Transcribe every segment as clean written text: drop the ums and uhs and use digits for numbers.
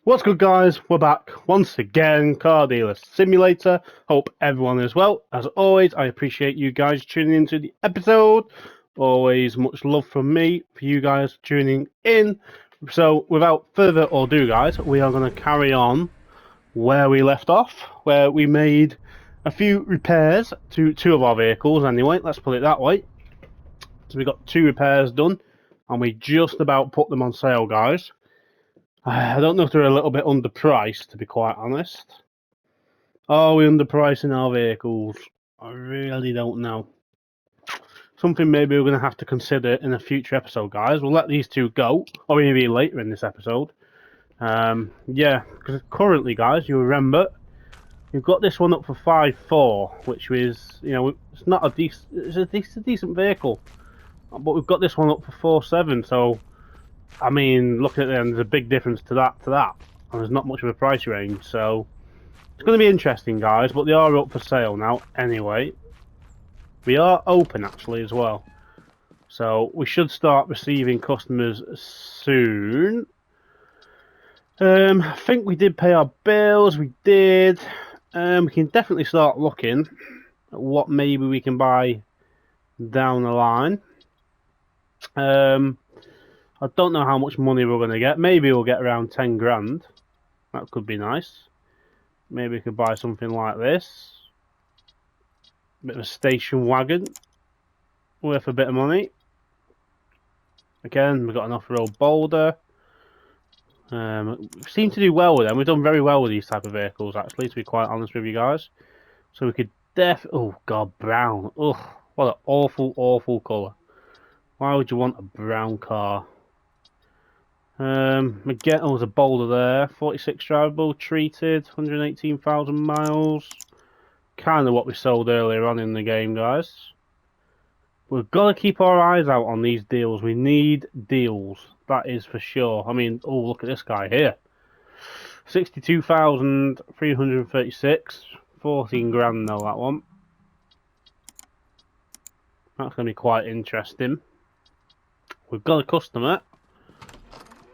What's good, guys? We're back once again, Car Dealer Simulator. Hope everyone is well. As always, I appreciate you guys tuning into the episode. Always much love from me for you guys tuning in. So without further ado, guys, we are going to carry on where we left off, where we made a few repairs to two of our vehicles anyway. Let's put it that way. So we got two repairs done and we just about put them on sale, guys. I don't know if they're a little bit underpriced, to be quite honest. Are we underpricing our vehicles? I really don't know. Something maybe we're going to have to consider in a future episode, guys. We'll let these two go, or maybe later in this episode. Yeah, because currently, guys, you remember, we've got this one up for 5.4, which is, you know, it's not a decent, it's a decent vehicle, but we've got this one up for 4.7. So, I mean, looking at them, there's a big difference to that, and there's not much of a price range. So, it's going to be interesting, guys. But they are up for sale now, anyway. We are open actually as well, so we should start receiving customers soon. I think we did pay our bills. We did. We can definitely start looking at what maybe we can buy down the line. I don't know how much money we're going to get. Maybe we'll get around 10 grand. That could be nice. Maybe we could buy something like this. Bit of a station wagon. Worth a bit of money. Again, we've got an off-road boulder. We seem to do well with them. We've done very well with these type of vehicles, actually, to be quite honest with you guys. So we could oh god, brown. Ugh, what an awful colour. Why would you want a brown car? Again, there's a boulder there. 46 drivable, treated, 118,000 miles. Kind of what we sold earlier on in the game, guys. We've got to keep our eyes out on these deals. We need deals, that is for sure. I mean, oh, look at this guy here. 62,336. 14 grand though, that one. That's going to be quite interesting. We've got a customer.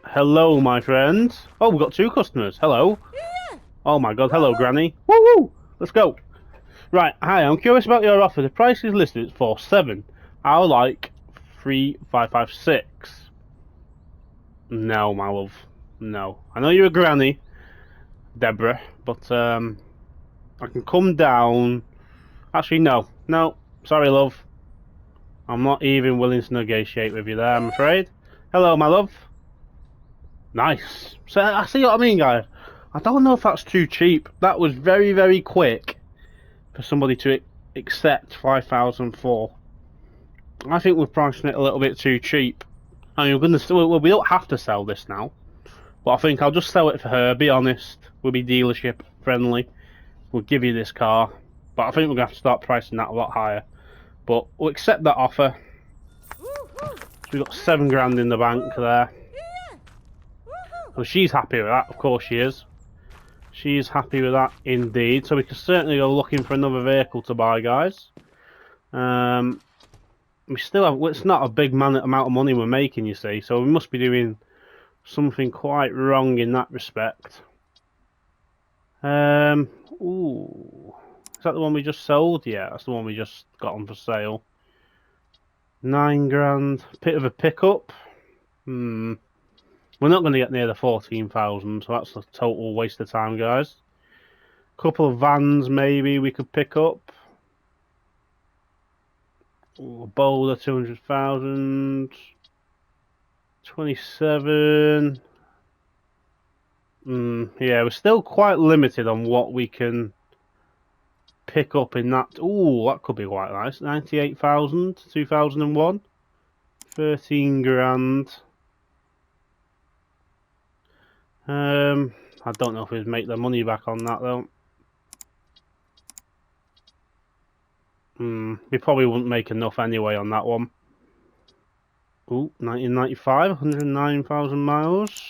Hello, my friend. Oh, we've got two customers. Hello. Oh my god, hello, Granny. Woo! Let's go. Right, hi, I'm curious about your offer. The price is listed at 4.7. I would like 3,556. No, my love. No. I know you're a granny, Deborah, but I can come down. Actually, no. No. Sorry, love. I'm not even willing to negotiate with you there, I'm afraid. Hello, my love. Nice. So I see what I mean, guys. I don't know if that's too cheap. That was very, very quick for somebody to accept 5,004. I think we're pricing it a little bit too cheap. I mean, we don't have to sell this now, but I think I'll just sell it for her. Be honest, we'll be dealership friendly. We'll give you this car, but I think we're gonna have to start pricing that a lot higher. But we'll accept that offer. So we've got 7 grand in the bank there. So she's happy with that. Of course she is. She's happy with that indeed. So we can certainly go looking for another vehicle to buy, guys. We still have. It's not a big amount of money we're making, you see. So we must be doing something quite wrong in that respect. Ooh, is that the one we just sold? Yeah, that's the one we just got on for sale. 9 grand. Bit of a pickup. We're not going to get near the 14,000, so that's a total waste of time, guys. Couple of vans maybe we could pick up. Ooh, a boulder, 200,000. 27. Yeah, we're still quite limited on what we can pick up in that. Ooh, that could be quite nice. 98,000, 2001. 13 grand. I don't know if we'd make the money back on that though. We probably wouldn't make enough anyway on that one. Ooh, 1995, 109,000 miles.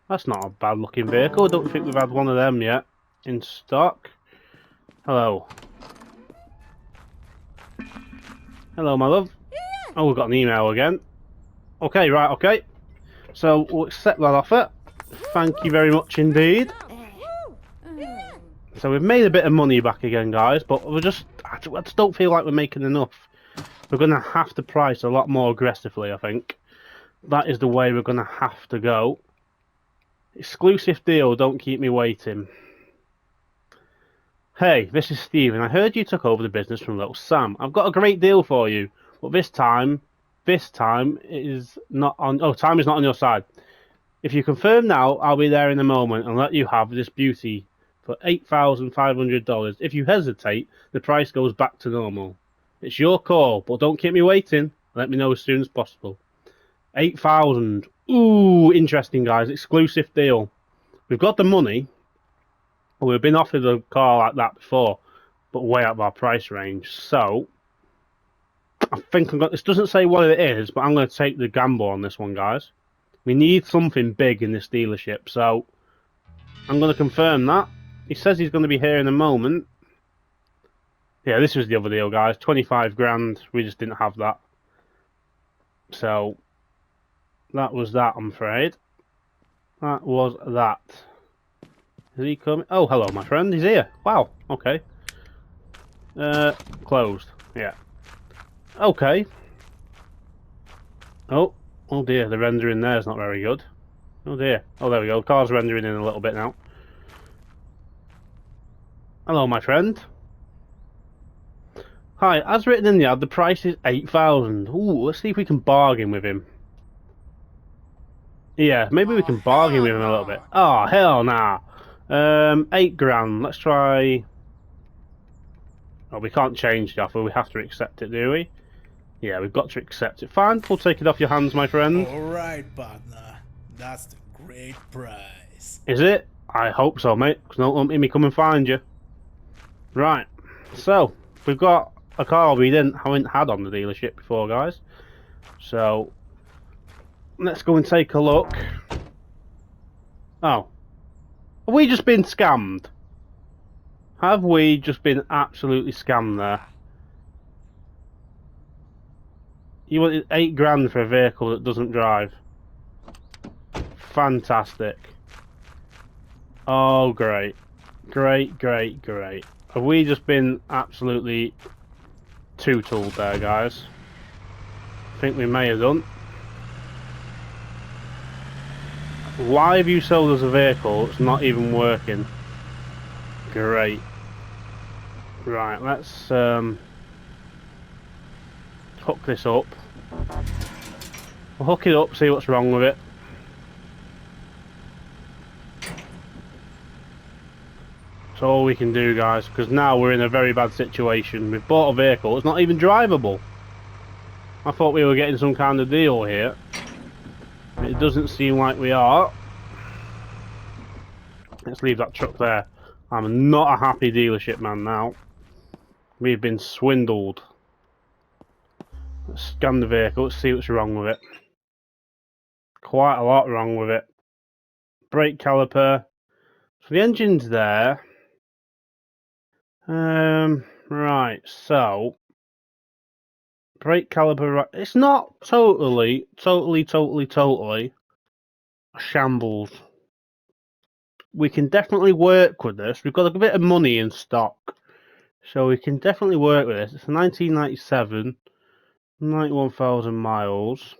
That's not a bad looking vehicle. I don't think we've had one of them yet in stock. Hello. Hello, my love. Oh, we've got an email again. Okay, right, okay. So we'll accept that offer. Thank you very much indeed. So we've made a bit of money back again, guys, but I just don't feel like we're making enough. We're going to have to price a lot more aggressively, I think. That is the way we're going to have to go. Exclusive deal, don't keep me waiting. Hey, this is Steven. I heard you took over the business from little Sam. I've got a great deal for you, but this time is not on. Oh, time is not on your side. If you confirm now, I'll be there in a moment and let you have this beauty for $8,500. If you hesitate, the price goes back to normal. It's your call, but don't keep me waiting. Let me know as soon as possible. 8,000. Ooh, interesting, guys. Exclusive deal. We've got the money. We've been offered a car like that before, but way out of our price range. So, I think this doesn't say what it is, but I'm going to take the gamble on this one, guys. We need something big in this dealership, so I'm going to confirm that. He says he's going to be here in a moment. Yeah, this was the other deal, guys. 25 grand. We just didn't have that. So, that was that, I'm afraid. That was that. Is he coming? Oh, hello, my friend. He's here. Wow. Okay. Closed. Yeah. Okay. Oh. Oh dear. The rendering there is not very good. Oh dear. Oh, there we go. The car's rendering in a little bit now. Hello, my friend. Hi. As written in the ad, the price is 8,000. Ooh, let's see if we can bargain with him. Yeah, maybe we can bargain with him a little bit. Oh, hell nah. 8 grand. Let's try. Oh, we can't change the offer. We have to accept it, do we? Yeah, we've got to accept it. Fine, we'll take it off your hands, my friend. Alright, partner. That's the great price. Is it? I hope so, mate, because don't let me come and find you. Right, so, we've got a car we haven't had on the dealership before, guys. So, let's go and take a look. Oh. Have we just been scammed? Have we just been absolutely scammed there? You wanted 8 grand for a vehicle that doesn't drive. Fantastic. Oh, great. Great, great, great. Have we just been absolutely two-tooled there, guys? I think we may have done. Why have you sold us a vehicle that's not even working? Great. Right, let's hook this up. We'll hook it up, see what's wrong with it. That's all we can do, guys, because now we're in a very bad situation. We've bought a vehicle, it's not even drivable. I thought we were getting some kind of deal here. It doesn't seem like we are. Let's leave that truck there. I'm not a happy dealership man now. We've been swindled. Let's scan the vehicle, let's see what's wrong with it. Quite a lot wrong with it. Brake caliper. So the engine's there. Right, so brake caliper. It's not totally a shambles. We can definitely work with this. We've got a bit of money in stock, so we can definitely work with this. It's a 1997, 91,000 miles.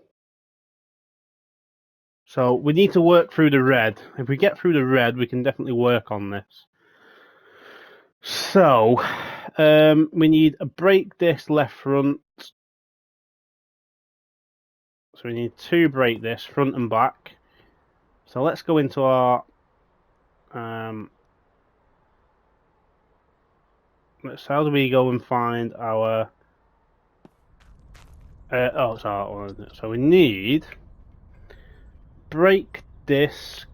So we need to work through the red. If we get through the red, we can definitely work on this. So we need a brake disc left front. So we need 2 brake discs, front and back. So let's go into our how do we go and find our oh, it's that one, isn't it? So we need brake disc.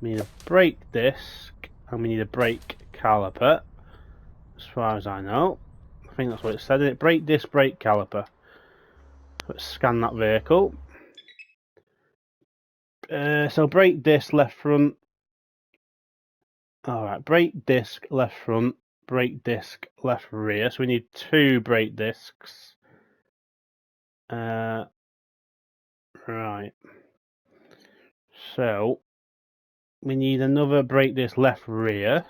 We need a brake disc and we need a brake caliper. As far as I know, I think that's what it said. Isn't it? Brake disc, brake caliper. Let's scan that vehicle. So brake disc left front. Alright, brake disc left front, brake disc left rear. So we need 2 brake discs. Right, Right. So we need another break this left rear.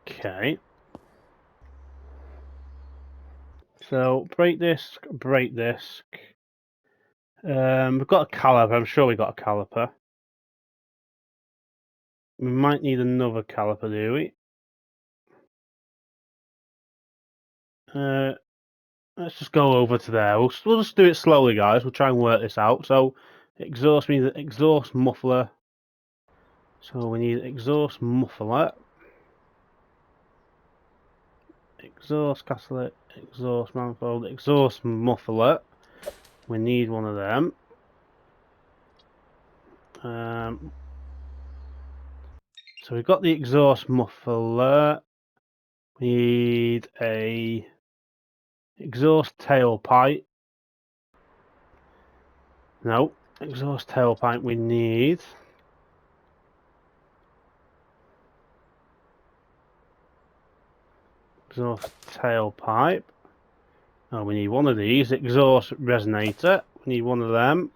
Okay. So brake disc, brake disc. We've got a caliper. I'm sure we got a caliper. We might need another caliper, do we? Let's just go over to there. We'll just do it slowly, guys. We'll try and work this out. So exhaust means exhaust muffler. So we need exhaust muffler. Exhaust catalytic, exhaust manifold, exhaust muffler. We need one of them. So we've got the exhaust muffler. We need a exhaust tailpipe. No, exhaust tailpipe we need. Exhaust tailpipe. Oh, we need one of these. Exhaust resonator. We need one of them.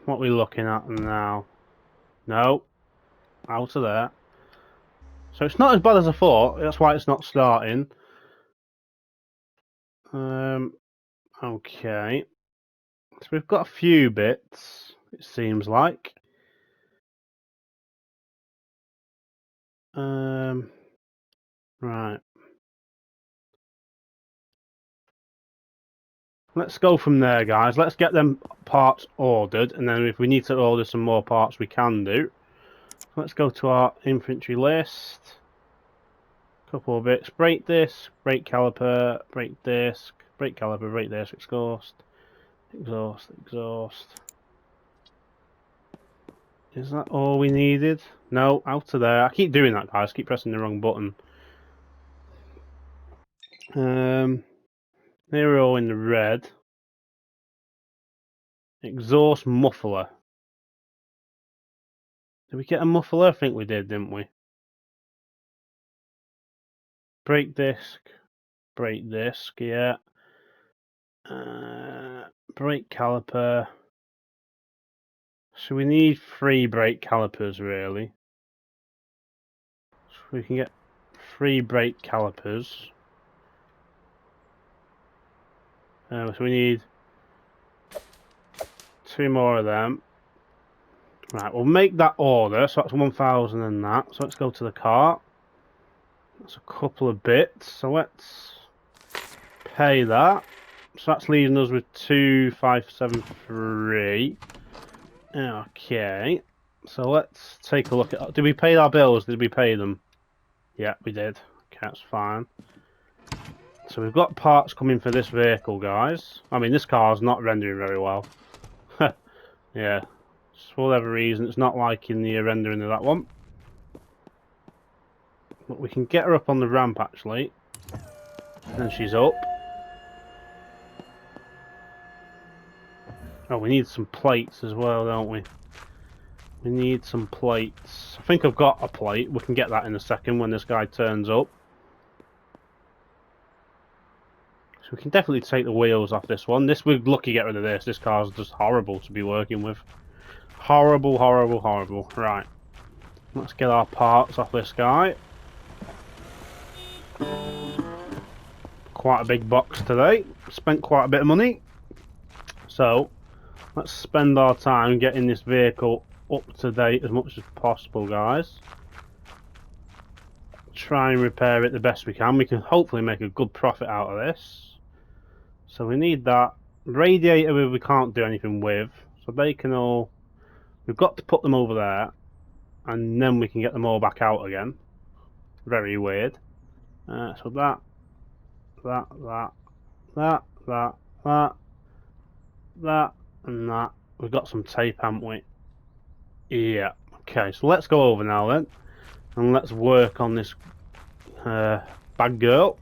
What are we looking at now? No, out of there. So it's not as bad as I thought. That's why it's not starting. Okay. So we've got a few bits, it seems like. Right. Let's go from there, guys. Let's get them parts ordered, and then if we need to order some more parts, we can do. Let's go to our infantry list. Couple of bits. Brake disc, brake caliper, brake disc, brake caliper, brake disc, exhaust, exhaust, exhaust. Is that all we needed? No, out of there. I keep doing that, guys. Keep pressing the wrong button. They're all in the red. Exhaust muffler. Did we get a muffler? I think we did, didn't we? Brake disc, yeah. Brake caliper. So we need 3 brake calipers, really. So we can get 3 brake calipers. So we need 2 more of them. Right, we'll make that order. So that's 1,000 and that. So let's go to the cart. That's a couple of bits. So let's pay that. So that's leaving us with 2,573. Okay. So let's take a look at. Did we pay our bills? Did we pay them? Yeah, we did. Okay, that's fine. So we've got parts coming for this vehicle, guys. I mean, this car's not rendering very well. Yeah. For whatever reason, it's not liking the rendering of that one. But we can get her up on the ramp, actually. And she's up. Oh, we need some plates as well, don't we? We need some plates. I think I've got a plate. We can get that in a second when this guy turns up. So we can definitely take the wheels off this one. We're lucky to get rid of this. This car's just horrible to be working with. Horrible, horrible, horrible. Right. Let's get our parts off this guy. Quite a big box today. Spent quite a bit of money. So, let's spend our time getting this vehicle up to date as much as possible, guys. Try and repair it the best we can. We can hopefully make a good profit out of this. So we need that. Radiator we can't do anything with. So they can all... We've got to put them over there. And then we can get them all back out again. Very weird. So that, and that. We've got some tape, haven't we? Yeah. Okay, so let's go over now then. And let's work on this bad girl.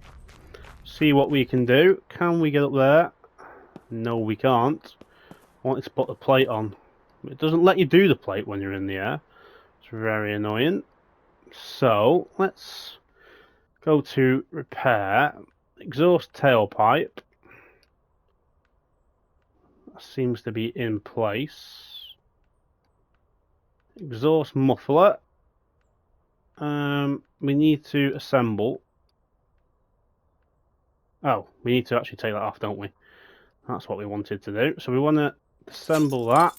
See what we can do. Can we get up there? No, we can't. I wanted to put the plate on. It doesn't let you do the plate when you're in the air. It's very annoying. So, let's go to repair. Exhaust tailpipe. That seems to be in place. Exhaust muffler. We need to assemble. Oh, we need to actually take that off, don't we? That's what we wanted to do. So we want to assemble that.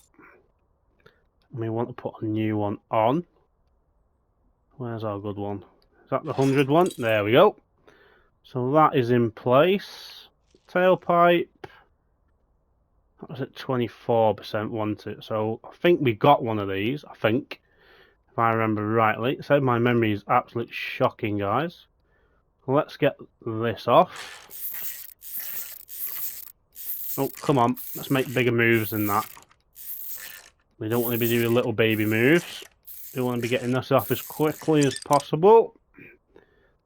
And we want to put a new one on. Where's our good one? Is that the 100 one? There we go. So that is in place. Tailpipe. That was at 24% wanted. So I think we got one of these. I think. If I remember rightly. So my memory is absolutely shocking, guys. Let's get this off. Oh, come on. Let's make bigger moves than that. We don't want to be doing little baby moves. We want to be getting this off as quickly as possible.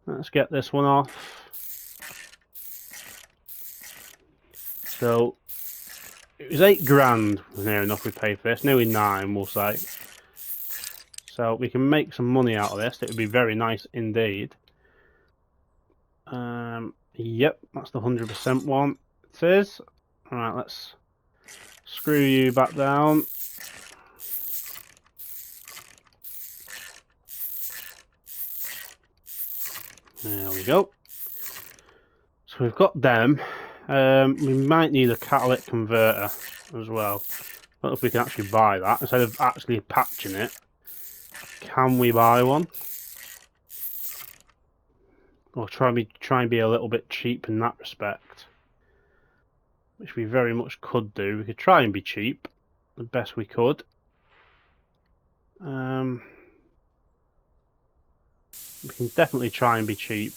Let's get this one off. So, it was 8 grand, near enough we paid for this. Nearly 9, we'll say. So, we can make some money out of this. It would be very nice indeed. Yep, that's the 100% one. It is. Alright, let's screw you back down. There we go. So we've got them. We might need a catalytic converter as well. I don't know if we can actually buy that instead of actually patching it. Can we buy one? Or try and be a little bit cheap in that respect, which we very much could do. We could try and be cheap, the best we could. We can definitely try and be cheap.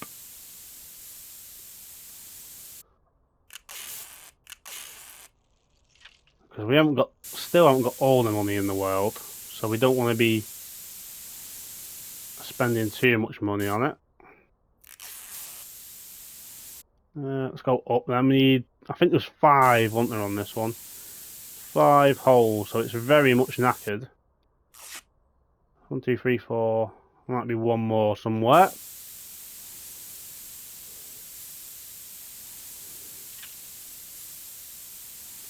Because we still haven't got all the money in the world, so we don't want to be spending too much money on it. Let's go up then. We need, I think there's 5, wasn't there, on this one? 5 holes, so it's very much knackered. 1, 2, 3, 4. Might be one more somewhere.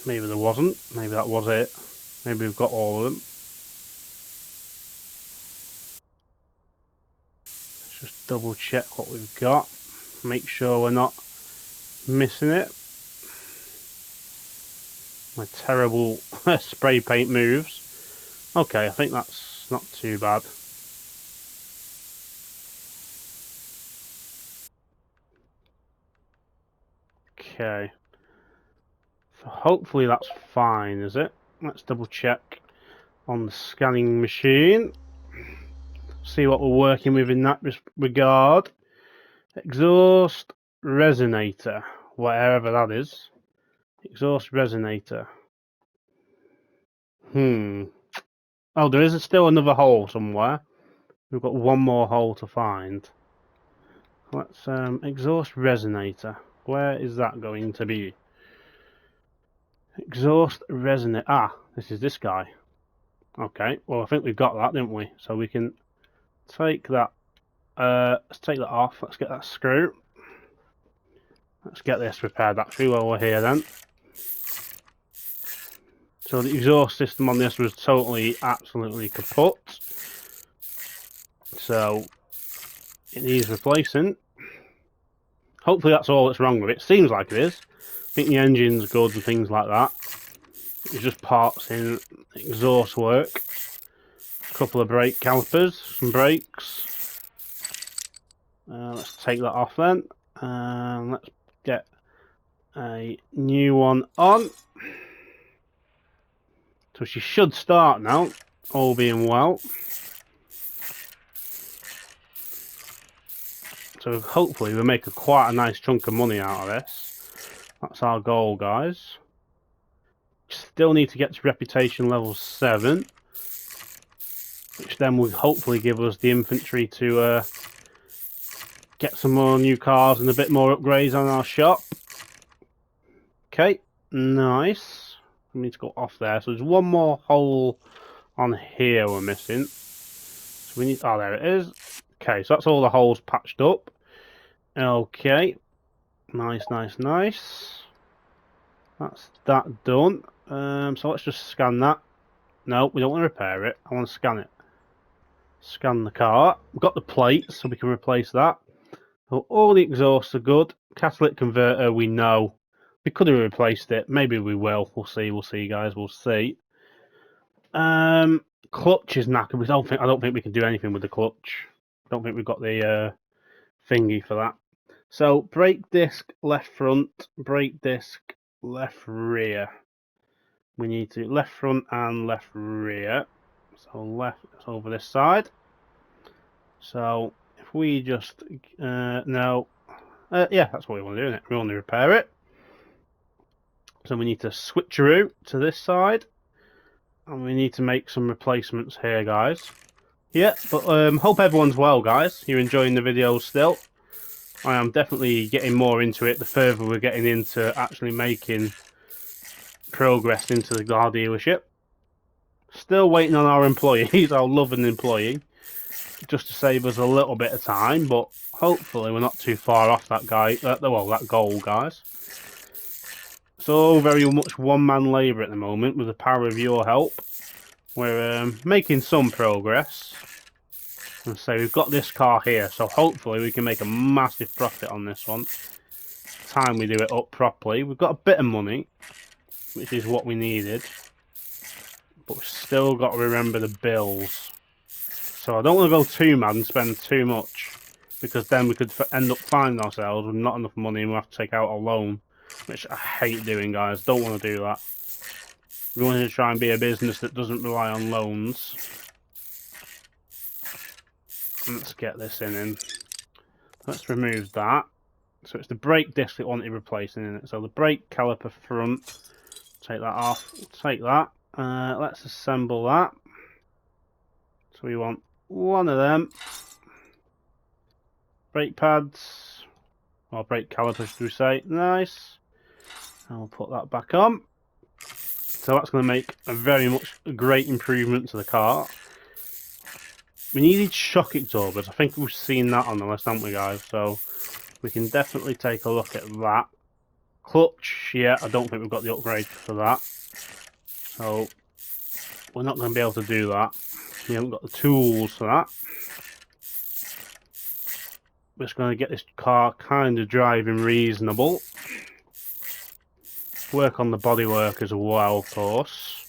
Maybe there wasn't. Maybe that was it. Maybe we've got all of them. Let's just double check what we've got. Make sure we're not missing it. My terrible spray paint moves. Okay, I think that's not too bad. Okay. So hopefully that's fine, is it? Let's double check on the scanning machine. See what we're working with in that regard. Exhaust resonator, whatever that is. Exhaust resonator. Oh, there is still another hole somewhere. We've got one more hole to find. Let's exhaust resonator. Where is that going to be? Exhaust resonator. Ah, this is this guy. Okay, well I think we've got that, didn't we? So we can take that. Let's take that off. Let's get that screw. Let's get this repaired actually while we're here then. So the exhaust system on this was totally, absolutely kaput. So it needs replacing. Hopefully that's all that's wrong with it. Seems like it is. I think the engine's good and things like that. It's just parts in exhaust work. A couple of brake calipers, some brakes. Let's take that off then. Let's get a new one on. So she should start now, all being well. So hopefully we'll make quite a nice chunk of money out of this. That's our goal, guys. Still need to get to reputation level 7. Which then will hopefully give us the infantry to get some more new cars and a bit more upgrades on our shop. Okay, nice. We need to go off there. So there's one more hole on here we're missing. So we need... Oh, there it is. Okay, so that's all the holes patched up. Okay. Nice, nice, nice. That's that done. So let's just scan that. No, we don't want to repair it. I want to scan it. Scan the car. We've got the plates, so we can replace that. So all the exhausts are good. Catalytic converter, we know. We could have replaced it. Maybe we will. We'll see. We'll see, guys. We'll see. Clutch is knackered. I don't think we can do anything with the clutch. I don't think we've got the thingy for that. So brake disc left front, brake disc left rear. We need to left front and left rear. So left over this side. So if we just no, yeah, that's what we want to do, isn't it? We want to repair it. So we need to switcheroo to this side, and we need to make some replacements here, guys. Yeah, but hope everyone's well, guys. You're enjoying the videos still. I am definitely getting more into it the further we're getting into actually making progress into the car dealership. Still waiting on our employees. I'll love an employee just to save us a little bit of time, but hopefully we're not too far off that that goal, guys. So very much one-man labour at the moment with the power of your help. We're making some progress. And so we've got this car here, so hopefully we can make a massive profit on this one. Time we do it up properly. We've got a bit of money, which is what we needed. But we've still got to remember the bills. So I don't want to go too mad and spend too much, because then we could end up finding ourselves with not enough money and we'll have to take out a loan, which I hate doing, guys. Don't want to do that. We want to try and be a business that doesn't rely on loans. Let's get this in. Let's remove that. So it's the brake disc that wanted replacing in it. So the brake caliper front, take that off. Take that. Let's assemble that. So we want one of them. Brake pads, or brake calipers, should we say? Nice. And we'll put that back on. So that's going to make a very much great improvement to the car. We needed shock absorbers. I think we've seen that on the list, haven't we, guys? So we can definitely take a look at that. Clutch, yeah, I don't think we've got the upgrade for that. So we're not going to be able to do that. We haven't got the tools for that. We're just going to get this car kind of driving reasonable. Work on the bodywork as well, of course.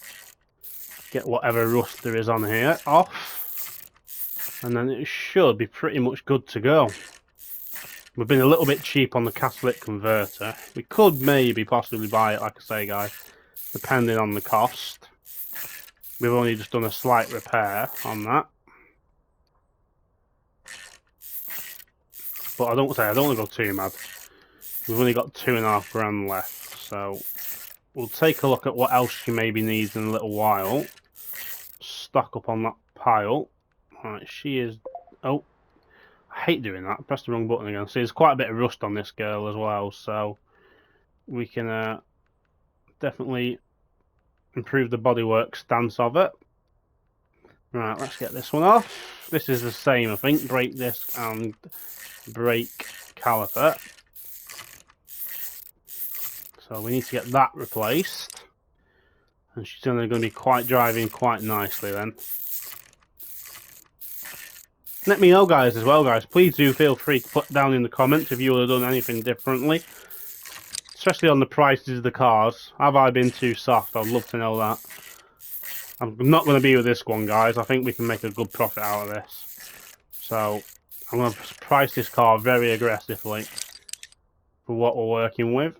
Get whatever rust there is on here off. And then it should be pretty much good to go. We've been a little bit cheap on the catalytic converter. We could maybe possibly buy it, like I say, guys, depending on the cost. We've only just done a slight repair on that. But I don't want to go too mad. We've only got £2.5 grand left, so we'll take a look at what else she maybe needs in a little while. Stock up on that pile. Right, she is... Oh, I hate doing that. Press the wrong button again. See, there's quite a bit of rust on this girl as well, so we can definitely improve the bodywork stance of it. Right, let's get this one off. This is the same, I think. Brake disc and brake caliper. So we need to get that replaced. And she's only going to be driving quite nicely then. Let me know, guys, as well, guys. Please do feel free to put down in the comments if you would have done anything differently. Especially on the prices of the cars. Have I been too soft? I'd love to know that. I'm not going to be with this one, guys. I think we can make a good profit out of this. So, I'm going to price this car very aggressively for what we're working with.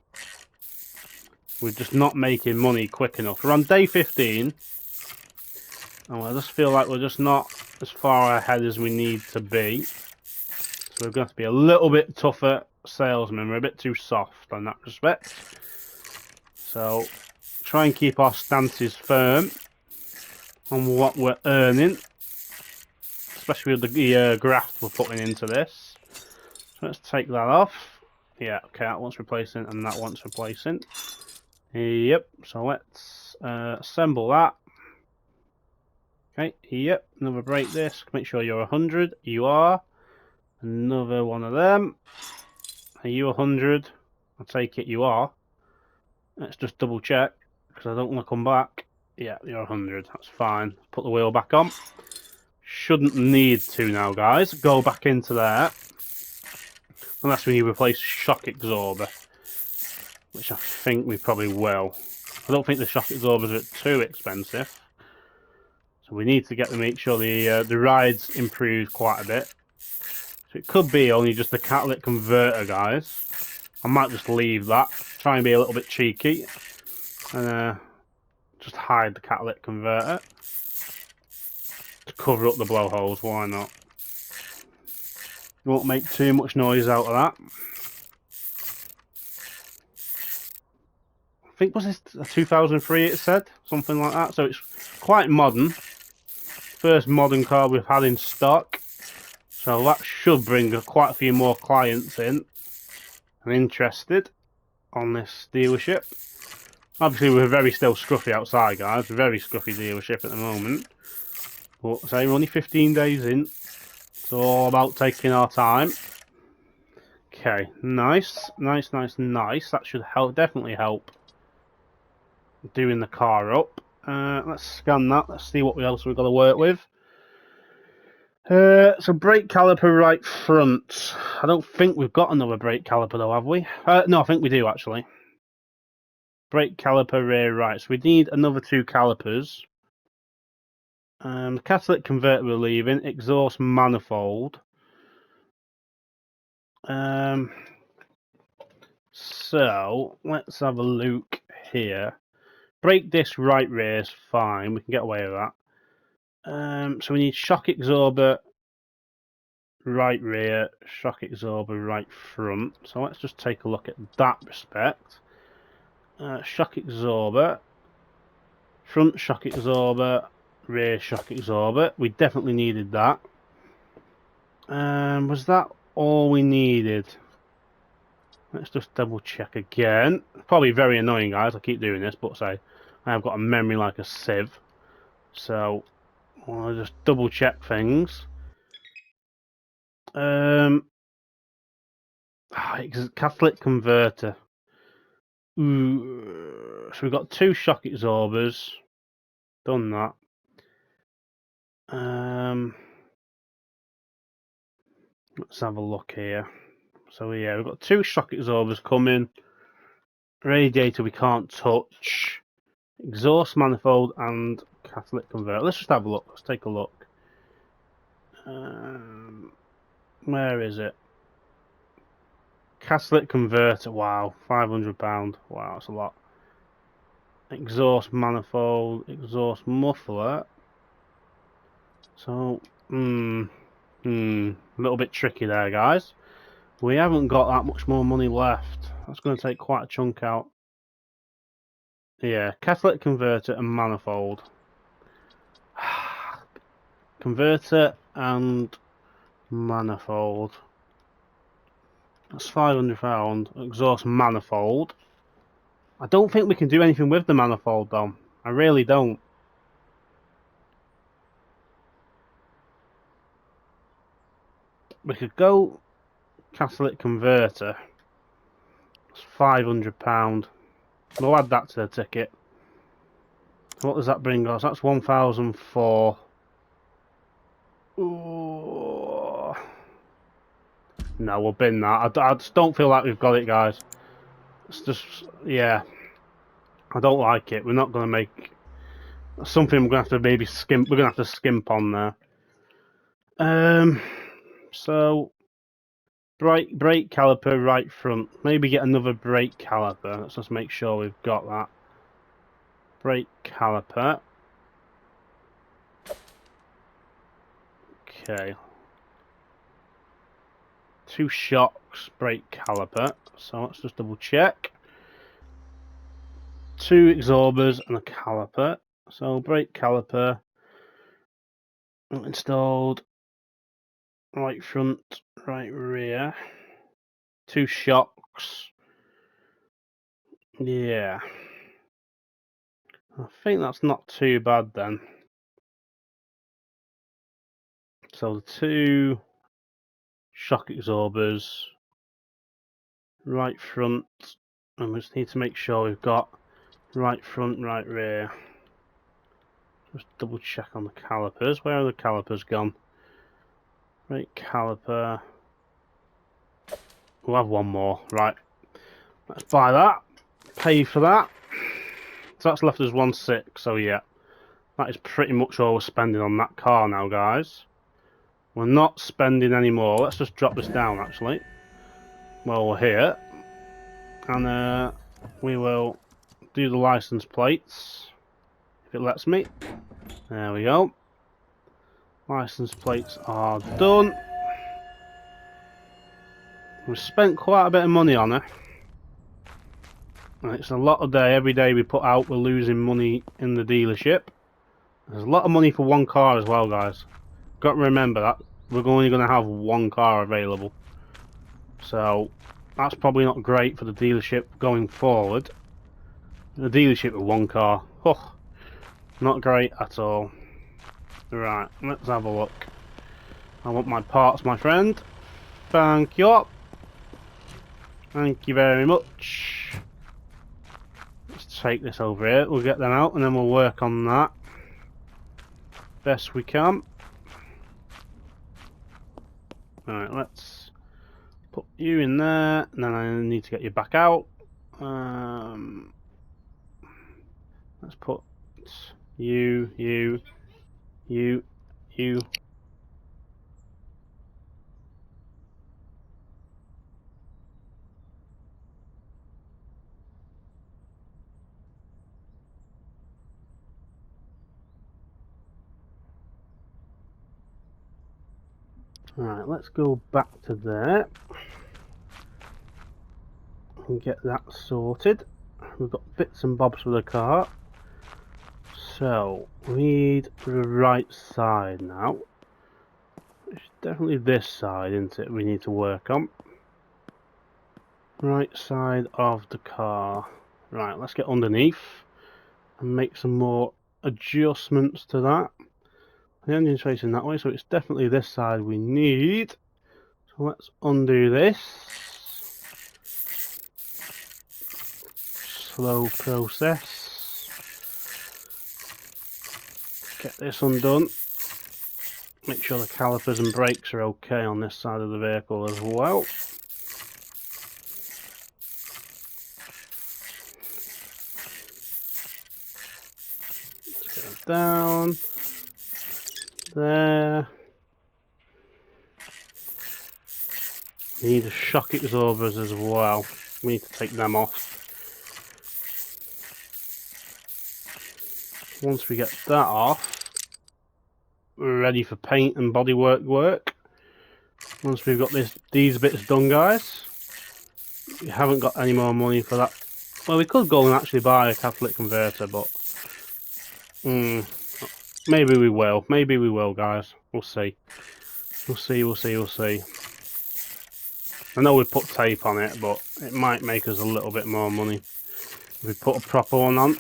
We're just not making money quick enough. We're on day 15. And I just feel like we're just not as far ahead as we need to be. So we're going to be a little bit tougher salesmen. We're a bit too soft in that respect. So try and keep our stances firm on what we're earning. Especially with the graft we're putting into this. So let's take that off. Yeah, okay, that one's replacing and that one's replacing. Yep, so let's assemble that. Okay, yep, another brake disc. Make sure you're 100. You are. Another one of them. Are you 100? I take it you are. Let's just double check, because I don't want to come back. Yeah, you're 100. That's fine. Put the wheel back on. Shouldn't need to now, guys. Go back into there. Unless we need to replace shock absorber, which I think we probably will. I don't think the shock absorbers are too expensive. So we need to make sure the rides improve quite a bit. So it could be only just the catalytic converter, guys. I might just leave that. Try and be a little bit cheeky. And just hide the catalytic converter. To cover up the blowholes, why not? Won't make too much noise out of that. I think, was this a 2003 it said? Something like that. So it's quite modern. First modern car we've had in stock. So that should bring quite a few more clients in and interested on this dealership. Obviously we're very still scruffy outside, guys. Very scruffy dealership at the moment. But say we're only 15 days in. It's all about taking our time. Okay, nice. That should help, definitely help doing the car up. Let's scan that. Let's see what else we've got to work with. So brake caliper right front. I don't think we've got another brake caliper though, have we? No, I think we do actually. Brake caliper rear right. So we need another 2 calipers. Catalytic converter we're leaving. Exhaust manifold. So let's have a look here. Brake disc right rear is fine. We can get away with that. So we need shock absorber right rear, shock absorber right front. So let's just take a look at that respect. Shock absorber, front shock absorber, rear shock absorber. We definitely needed that. Was that all we needed? Let's just double check again. Probably very annoying, guys. I keep doing this, but say I have got a memory like a sieve. So I'll just double check things. Catalytic converter. Ooh, so we've got 2 shock absorbers. Done that. Let's have a look here. So yeah, we've got 2 shock absorbers coming. Radiator we can't touch. Exhaust manifold and catalytic converter. Let's just have a look. Let's take a look. Where is it? Catalytic converter. Wow, £500. Wow, that's a lot. Exhaust manifold, exhaust muffler. So, a little bit tricky there, guys. We haven't got that much more money left. That's going to take quite a chunk out. Yeah, catalytic converter and manifold. Converter and manifold. That's £500. Exhaust manifold. I don't think we can do anything with the manifold though. I really don't. We could go catalytic converter. It's £500. We'll add that to the ticket. What does that bring us? That's 1,004. Ooh. No, we'll bin that. I just don't feel like we've got it, guys. It's just, yeah. I don't like it. We're not going to make something. We're going to have to maybe skimp. We're going to have to skimp on there. So brake caliper right front. Maybe get another brake caliper. Let's just make sure we've got that. Brake caliper. Okay. 2 shocks, brake caliper. So let's just double check. 2 absorbers and a caliper. So brake caliper installed. Right front, right rear. 2 shocks. Yeah. I think that's not too bad then. So the 2 shock absorbers, right front, and we just need to make sure we've got right front, right rear. Just double check on the calipers. Where are the calipers gone? Right caliper. We'll have one more. Right. Let's buy that. Pay for that. So that's left us 1.6. So yeah. That is pretty much all we're spending on that car now, guys. We're not spending any more. Let's just drop this down, actually. While we're here. And we will do the license plates. If it lets me. There we go. License plates are done. We've spent quite a bit of money on it. And it's a lot of day. Every day we put out, we're losing money in the dealership. There's a lot of money for one car as well, guys. Got to remember that. We're only going to have one car available. So, that's probably not great for the dealership going forward. The dealership with one car. Oh, not great at all. Right, let's have a look. I want my parts, my friend. Thank you. Thank you very much. Let's take this over here. We'll get them out and then we'll work on that best we can. Alright, let's put you in there, and then I need to get you back out. Let's put you. Alright, let's go back to there and get that sorted. We've got bits and bobs for the car. So, we need the right side now. It's definitely this side, isn't it, we need to work on. Right side of the car. Right, let's get underneath and make some more adjustments to that. The engine's facing that way, so it's definitely this side we need. So let's undo this. Slow process. Get this undone. Make sure the calipers and brakes are okay on this side of the vehicle as well. Let's get it down. There. We need the shock absorbers as well. We need to take them off. Once we get that off, we're ready for paint and bodywork work. Once we've got these bits done, guys, we haven't got any more money for that. Well, we could go and actually buy a catalytic converter, but maybe we will. Maybe we will, guys. We'll see. We'll see. I know we put tape on it, but it might make us a little bit more money if we put a proper one on.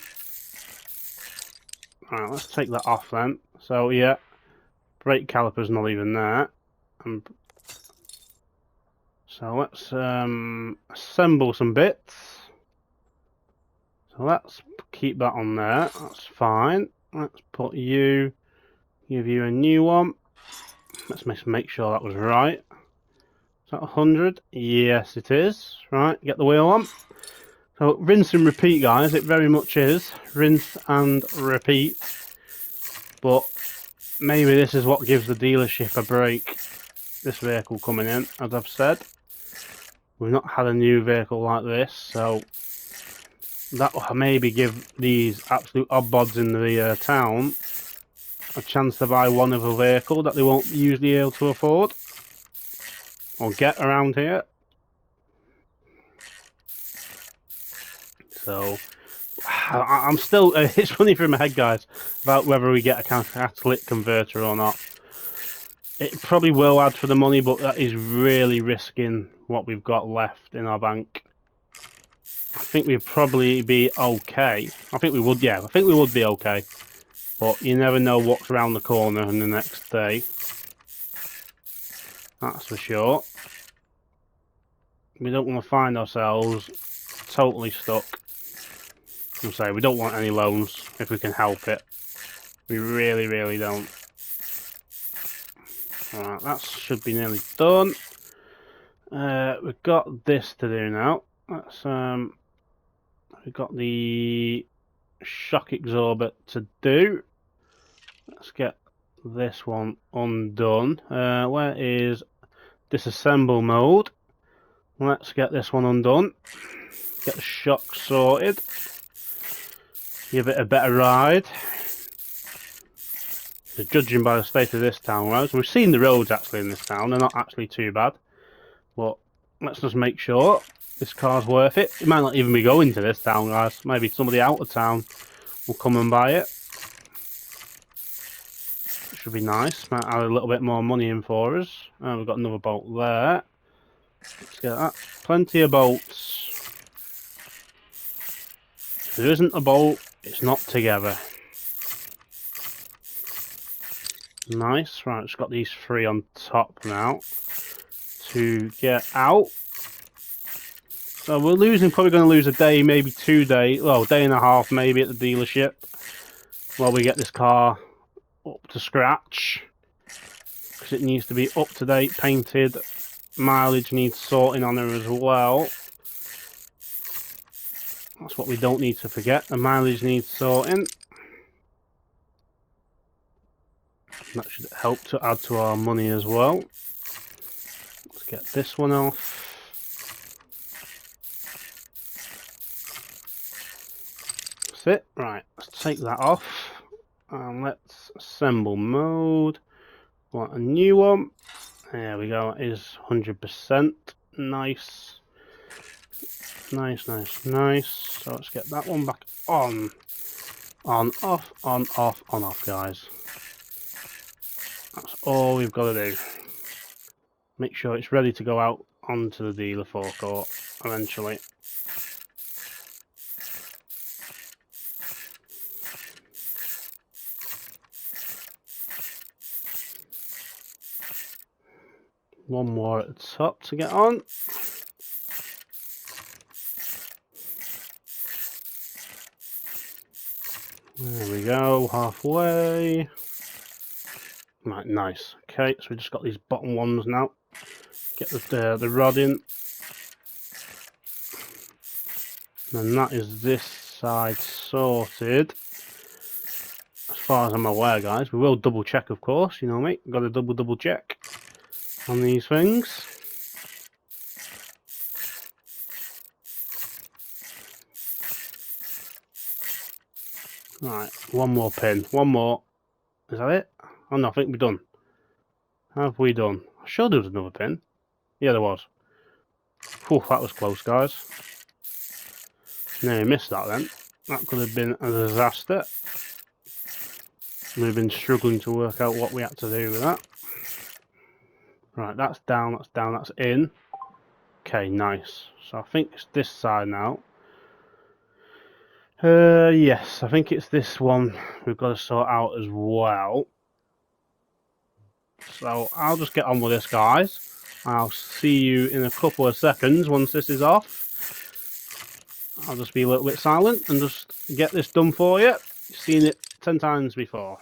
Alright, let's take that off then. So yeah, brake caliper's not even there. So let's assemble some bits. So let's keep that on there. That's fine. Let's put you, give you a new one. Let's make sure that was right. Is that 100? Yes, it is. Right, get the wheel on. So rinse and repeat, guys. It very much is. Rinse and repeat. But maybe this is what gives the dealership a break. This vehicle coming in, as I've said. We've not had a new vehicle like this, so that will maybe give these absolute oddbods in the town a chance to buy one of a vehicle that they won't usually be able to afford or get around here. So I'm still it's running through my head, guys, about whether we get a catalytic converter or not. It probably will add for the money, but that is really risking what we've got left in our bank. I think we'd probably be okay. I think we would, yeah. I think we would be okay. But you never know what's around the corner in the next day. That's for sure. We don't want to find ourselves totally stuck. I'm saying we don't want any loans if we can help it. We really, really don't. Alright, that should be nearly done. We've got this to do now. Let's we've got the shock absorber to do. Let's get this one undone. Where is disassemble mode? Let's get this one undone. Get the shock sorted. Give it a better ride. So judging by the state of this town roads, we've seen the roads actually in this town. They're not actually too bad. But let's just make sure this car's worth it. It might not even be going to this town, guys. Maybe somebody out of town will come and buy it. Should be nice. Might add a little bit more money in for us. We've got another bolt there. Let's get that. Plenty of bolts. If there isn't a bolt, it's not together. Nice. Right, just got these 3 on top now to get out. So we're losing, probably going to lose a day, maybe 2 days, well, a day and a half maybe at the dealership while we get this car up to scratch, because it needs to be up to date, painted. Mileage needs sorting on her as well. That's what we don't need to forget. The mileage needs sorting. That should help to add to our money as well. Let's get this one off. That's it. Right, let's take that off. And let's assemble mode. Want a new one. There we go. It is 100%. Nice. Nice, nice, nice. So let's get that one back on. On, off, on, off, guys. That's all we've got to do. Make sure it's ready to go out onto the dealer forecourt eventually. One more at the top to get on. There we go, halfway. Right, nice. Okay, so we just got these bottom ones now. Get the rod in. And that is this side sorted. As far as I'm aware, guys. We will double check, of course, you know me. Got to double check on these things. Right, one more pin. One more. Is that it? Oh no, I think we're done. Have we done? I'm sure there was another pin. Yeah, there was. Whew, that was close, guys. Nearly missed that then. That could have been a disaster. We've been struggling to work out what we had to do with that. Right, that's down, that's in. Okay, nice. So I think it's this side now. Yes, I think it's this one we've got to sort out as well. So I'll just get on with this, guys. I'll see you in a couple of seconds once this is off. I'll just be a little bit silent and just get this done for you. You've seen it 10 times before.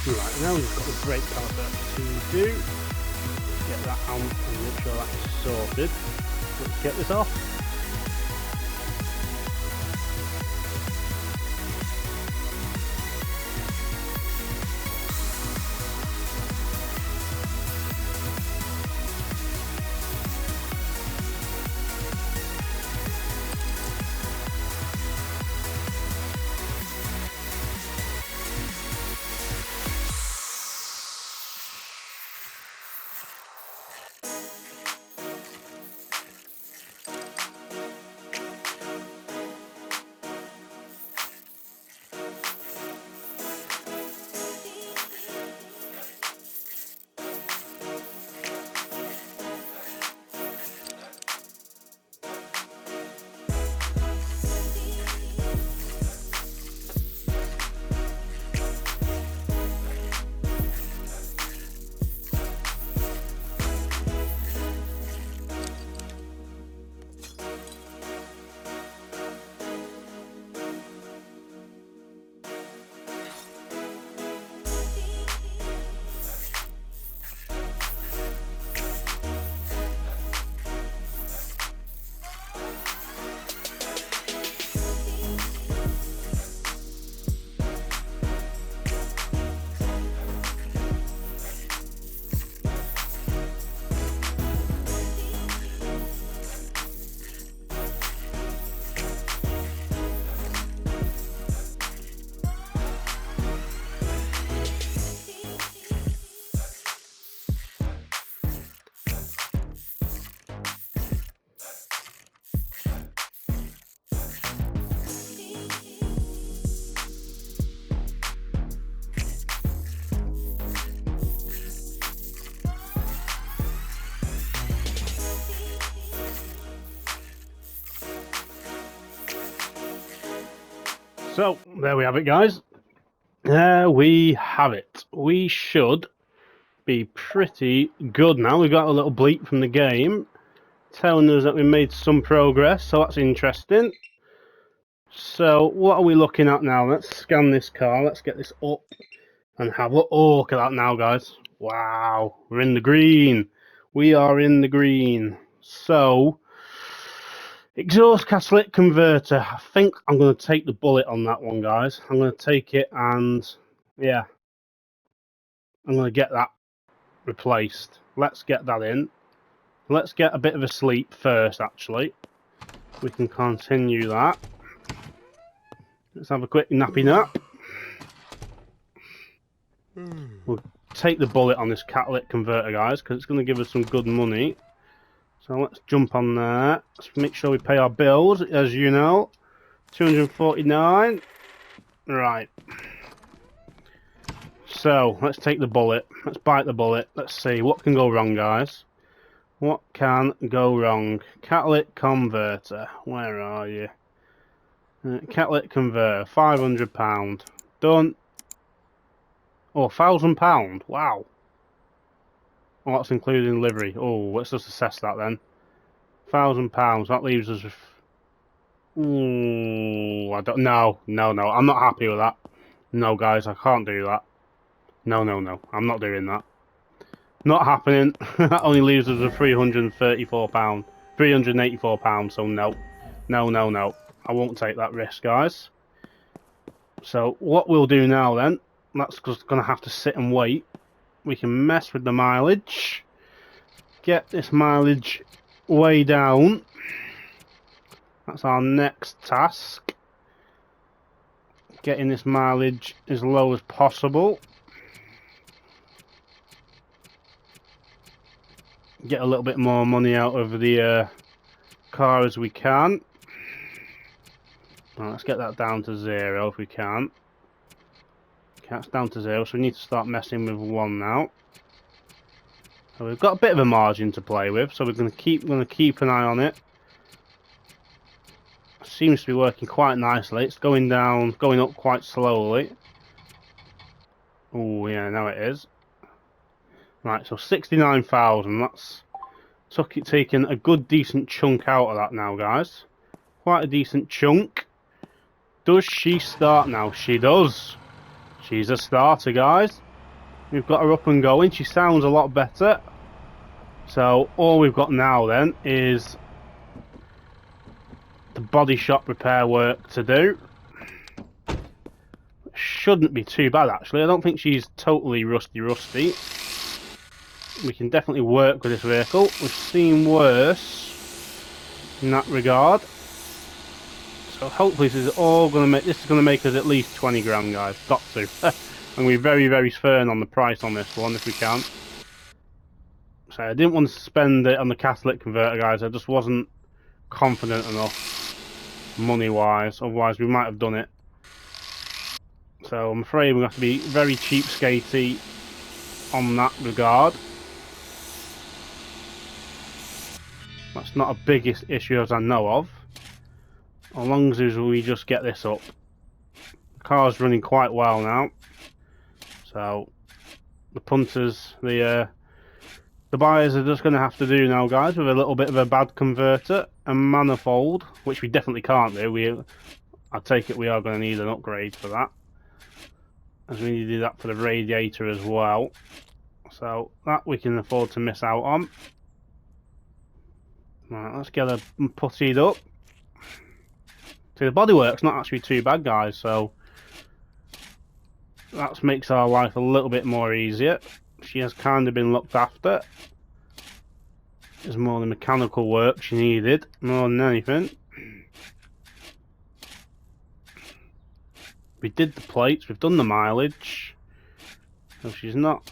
Right, now we've got the brake caliper to do. Let's get that on and make sure that's sorted. Let's get this off. So, there we have it, guys. There we have it. We should be pretty good now. We've got a little bleep from the game telling us that we made some progress, so that's interesting. So, what are we looking at now? Let's scan this car. Let's get this up and have a look. Oh, look at that now, guys. Wow, we're in the green. We are in the green. So, exhaust catalytic converter. I think I'm going to take the bullet on that one, guys. I'm going to take it and, yeah, I'm going to get that replaced. Let's get that in. Let's get a bit of a sleep first, actually. We can continue that. Let's have a quick nappy nap. We'll take the bullet on this catalytic converter, guys, because it's going to give us some good money. So let's jump on there. Let's make sure we pay our bills, as you know. 249. Right. So, let's take the bullet. Let's bite the bullet. Let's see what can go wrong, guys. What can go wrong? Catalytic converter. Where are you? Catalytic converter. £500. Done. Oh, £1,000. Wow. Oh, that's including livery. Oh, let's just assess that then. £1,000. That leaves us with... Ooh, I don't... No. I'm not happy with that. No, guys, I can't do that. No. I'm not doing that. Not happening. That only leaves us with £334. £384, so no. No. I won't take that risk, guys. So, what we'll do now then, that's just going to have to sit and wait. We can mess with the mileage. Get this mileage way down. That's our next task. Getting this mileage as low as possible. Get a little bit more money out of the car as we can. Right, let's get that down to 0 if we can. Okay, that's down to 0, so we need to start messing with 1 now. So we've got a bit of a margin to play with, so we're going to keep an eye on it. Seems to be working quite nicely. It's going up quite slowly. Oh yeah, now it is. Right, so 69,000. That's taking a good decent chunk out of that now, guys. Quite a decent chunk. Does she start now? She does. She's a starter, guys. We've got her up and going. She sounds a lot better. So all we've got now then is the body shop repair work to do. Shouldn't be too bad actually. I don't think she's totally rusty. We can definitely work with this vehicle. We've seen worse in that regard. So hopefully this is all going to make us at least 20 grand, guys. Got to. And we're very, very firm on the price on this one if we can. So I didn't want to spend it on the catalytic converter, guys. I just wasn't confident enough money-wise. Otherwise, we might have done it. So I'm afraid we're going to have to be very cheapskatey on that regard. That's not a biggest issue as I know of. As long as we just get this up. The car's running quite well now. So the punters, the buyers are just going to have to do now, guys, with a little bit of a bad converter, a manifold, which we definitely can't do. I take it we are going to need an upgrade for that, as we need to do that for the radiator as well. So that we can afford to miss out on. Right, let's get her puttied up. See, the bodywork's not actually too bad, guys, so that makes our life a little bit more easier. She has kind of been looked after. It's more the mechanical work she needed, more than anything. We did the plates, we've done the mileage. So she's not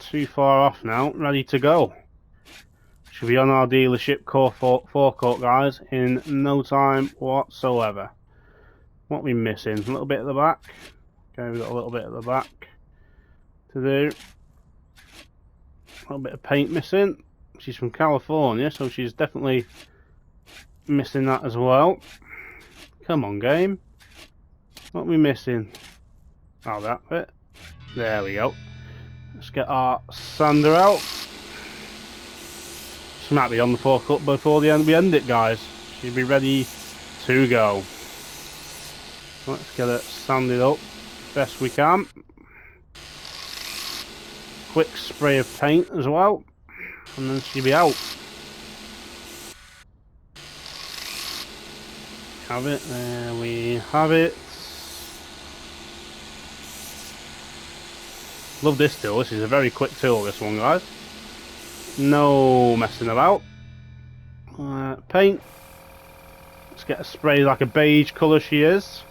too far off now, ready to go. She'll be on our dealership forecourt, guys, in no time whatsoever. What are we missing? A little bit at the back. Okay, we've got a little bit at the back to do. A little bit of paint missing. She's from California, so she's definitely missing that as well. Come on, game. What are we missing? Oh, that bit. There we go. Let's get our sander out. She might be on the forecourt before we end it, guys. She'll be ready to go. Let's get it sanded up best we can. Quick spray of paint as well, and then she'll be out. Have it, there we have it. Love this tool. This is a very quick tool, this one, guys. No messing about. Paint. Let's get a spray like a beige colour she is.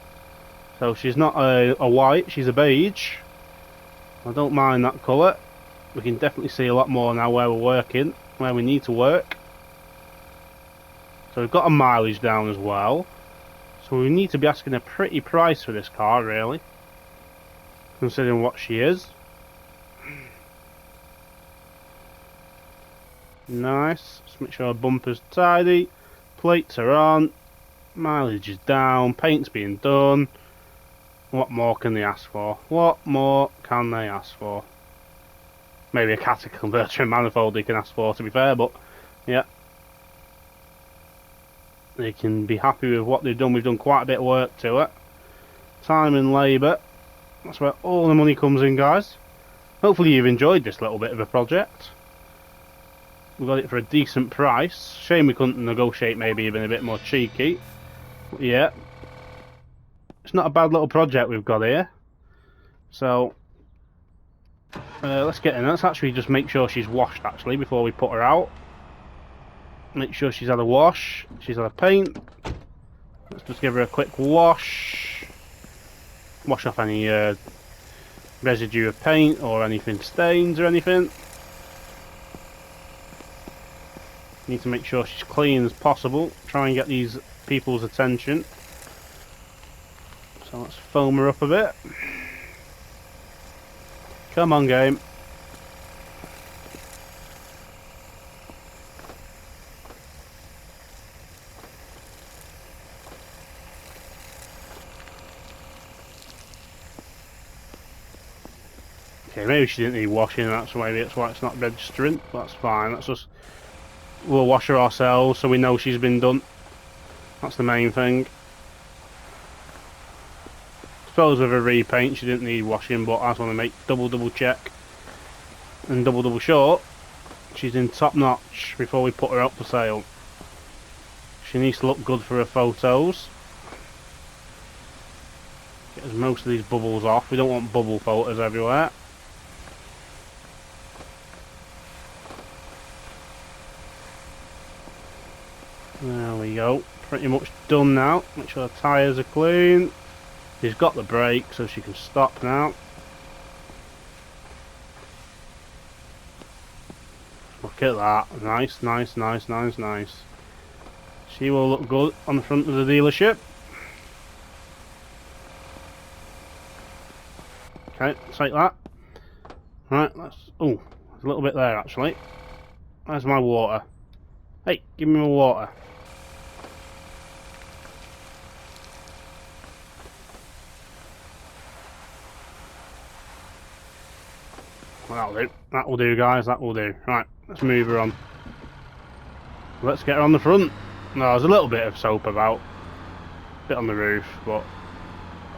So she's not a white, she's a beige. I don't mind that colour. We can definitely see a lot more now where we're working, where we need to work. So we've got a mileage down as well. So we need to be asking a pretty price for this car, really, considering what she is. Nice. Let's make sure our bumper's tidy. Plates are on. Mileage is down. Paint's being done. What more can they ask for? What more can they ask for? Maybe a catalytic converter and manifold they can ask for, to be fair, but yeah. They can be happy with what they've done. We've done quite a bit of work to it. Time and labour. That's where all the money comes in, guys. Hopefully you've enjoyed this little bit of a project. We got it for a decent price. Shame we couldn't negotiate, maybe even a bit more cheeky. But yeah. It's not a bad little project we've got here. So let's get in. Let's actually just make sure she's washed actually before we put her out. Make sure she's had a wash. She's had a paint. Let's just give her a quick wash. Wash off any residue of paint or anything, stains or anything. Need to make sure she's clean as possible. Try and get these people's attention. So let's foam her up a bit. Come on, game. Okay, maybe she didn't need washing, that's why it's not registering. That's fine. We'll wash her ourselves so we know she's been done. That's the main thing. Suppose with a repaint she didn't need washing, but I just want to make double check and double short, she's in top notch before we put her up for sale. She needs to look good for her photos. Get us most of these bubbles off. We don't want bubble photos everywhere. There we go. Pretty much done now. Make sure the tyres are clean. She's got the brake so she can stop now. Look at that. Nice, nice, nice, nice, nice. She will look good on the front of the dealership. Okay, take that. Right, let's... Oh, there's a little bit there actually. Where's my water? Hey, give me my water. That'll do. That will do, guys. That will do. Right, let's move her on. Let's get her on the front. No, there's a little bit of soap about. A bit on the roof, but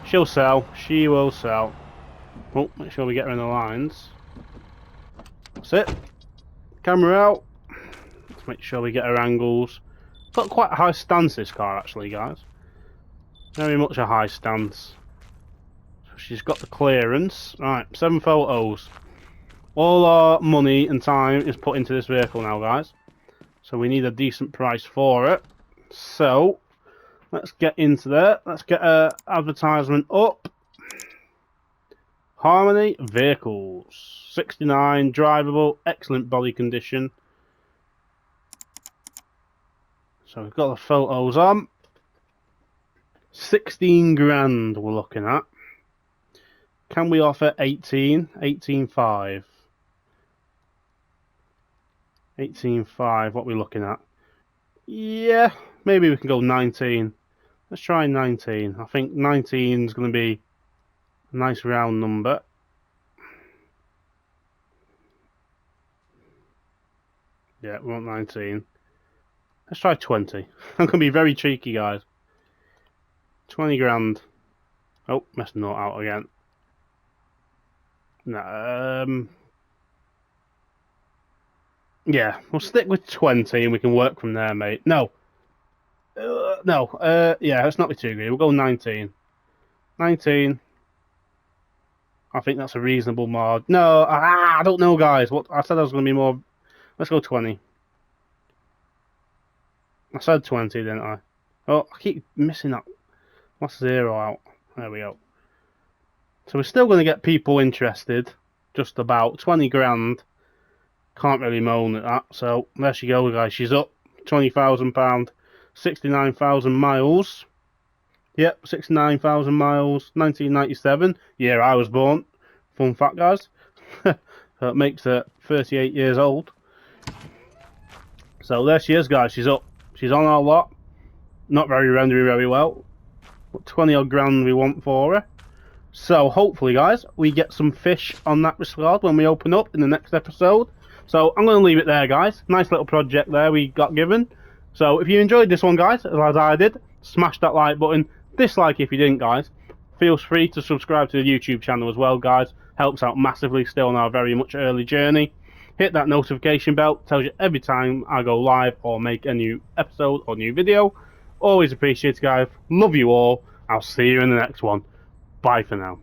she'll sell. She will sell. Oh, make sure we get her in the lines. That's it. Camera out. Let's make sure we get her angles. Got quite a high stance, this car, actually, guys. Very much a high stance. So she's got the clearance. Right, 7 photos. All our money and time is put into this vehicle now, guys. So we need a decent price for it. So let's get into there. Let's get an advertisement up. Harmony vehicles. 69, drivable, excellent body condition. So we've got the photos on. 16 grand we're looking at. Can we offer 18? 18.5. 18.5, what are we looking at? Yeah, maybe we can go 19. Let's try 19. I think 19 is going to be a nice round number. Yeah, we want 19. Let's try 20. I'm going to be very cheeky, guys. 20 grand. Oh, messing that out again. No, yeah, we'll stick with 20 and we can work from there, mate. No. Yeah, let's not be too greedy. We'll go 19. 19. I think that's a reasonable mod. No, I don't know, guys. What I said I was going to be more... Let's go 20. I said 20, didn't I? Oh, I keep missing that. What's 0 out? There we go. So we're still going to get people interested. Just about 20 grand. Can't really moan at that. So there she goes, guys. She's up. £20,000. 69,000 miles. Yep, 69,000 miles. 1997. Year I was born. Fun fact, guys. So it makes her 38 years old. So there she is, guys. She's up. She's on our lot. Not very rendering very well. But 20 odd grand we want for her. So hopefully, guys, we get some fish on that regard when we open up in the next episode. So I'm going to leave it there, guys. Nice little project there we got given. So if you enjoyed this one, guys, as I did, smash that like button. Dislike if you didn't, guys. Feel free to subscribe to the YouTube channel as well, guys. Helps out massively still on our very much early journey. Hit that notification bell. Tells you every time I go live or make a new episode or new video. Always appreciate it, guys. Love you all. I'll see you in the next one. Bye for now.